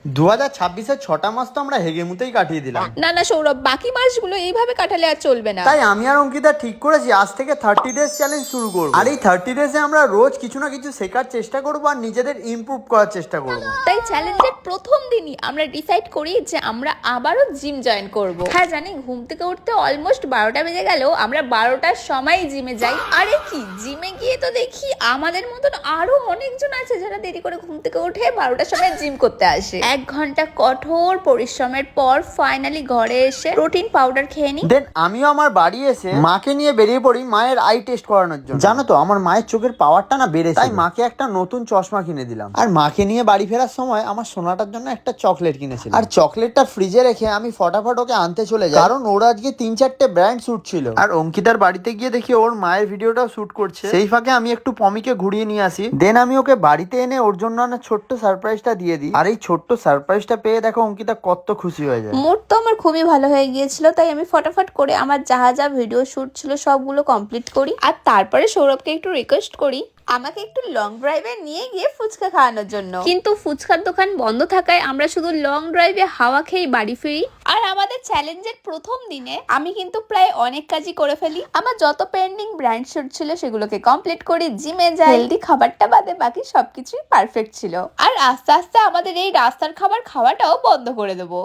2026-এর 6টা মাস তো আমরা হেগেমুতেই কাটিয়ে দিলাম। না না সৌরভ, বাকি মাসগুলো এইভাবে কাটালে আর চলবে না। তাই আমি আর অঙ্কিতা ঠিক করেছি আজ থেকে 30 ডেজ চ্যালেঞ্জ শুরু করব। আর এই 30 ডেজে আমরা রোজ কিছু না কিছু শেখার চেষ্টা করব আর নিজেদের ইমপ্রুভ করার চেষ্টা করব। তাই চ্যালেঞ্জের প্রথম দিনই আমরা ডিসাইড করি যে আমরা আবারও জিম জয়েন করব। হ্যাঁ জানি, ঘুম থেকে উঠতে অলমোস্ট 12টা বেজে গেলেও আমরা 12টার সময় জিমে যাই। আরে কি, জিমে গিয়ে তো দেখি আমাদের মতন আরো অনেকজন আছে যারা দেরি করে ঘুম থেকে উঠে 12টার সময় জিম করতে আসে। 1 ঘন্টা কঠোর পরিশ্রমের পর ফাইনালি ঘরে এসে প্রোটিন পাউডার খেয়ে নিই। দেন আমিও আমার বাড়ি এসে মাকে নিয়ে বেরিয়ে পড়ি মায়ের আই টেস্ট করানোর জন্য। জানো তো আমার মায়ের চোখের পাওয়ারটা না বেড়েছে, তাই মাকে একটা নতুন চশমা কিনে দিলাম। আর মাকে নিয়ে বাড়ি ফেরার সময় আমার সোনাটার জন্য একটা চকলেট কিনেছিলাম। আর চকলেটটা ফ্রিজে রেখে আমি ফটাফট ওকে আনতে চলে যাই, কারণ ওর আজকে 3-4টে ব্র্যান্ড শুট ছিল। আর অঙ্কিতার বাড়িতে গিয়ে দেখি ওর মায়ের ভিডিওটাও শুট করছে। সেই ফাঁকে আমি একটু পমিকে ঘুরিয়ে নিয়ে আসি। দেন আমি ওকে বাড়িতে এনে ওর জন্য না ছোট্ট সারপ্রাইজটা দিয়ে দিই। আর এই ছোট্ট সারপ্রাইজটা পেয়ে দেখো অঙ্কিতা কত খুশি হয়ে যায়। মুড তো আমার খুবই ভালো হয়ে গিয়েছিল, তাই আমি ফটাফট করে আমার যা যা ভিডিও শুট ছিল সবগুলো কমপ্লিট করি। আর তারপরে সৌরভকে একটু রিকোয়েস্ট করি আমাকে একটু লং ড্রাইভে নিয়ে গিয়ে ফুচকা খাওয়ানোর জন্য। কিন্তু ফুচকার দোকান বন্ধ থাকায় আমরা শুধু লং ড্রাইভে হাওয়া খেয়ে বাড়ি ফিরি। আর আমাদের চ্যালেঞ্জের প্রথম দিনে আমি কিন্তু প্রায় অনেক কাজই করে ফেলি। আমার যত পেন্ডিং ব্র্যান্ড শুট ছিল সেগুলোকে কমপ্লিট করি, জিমে যাই। হেলদি খাবারটা বাদে বাকি সবকিছুই পারফেক্ট ছিল। আর আস্তে আস্তে আমাদের এই রাস্তার খাবার খাওয়াটাও বন্ধ করে দেবো।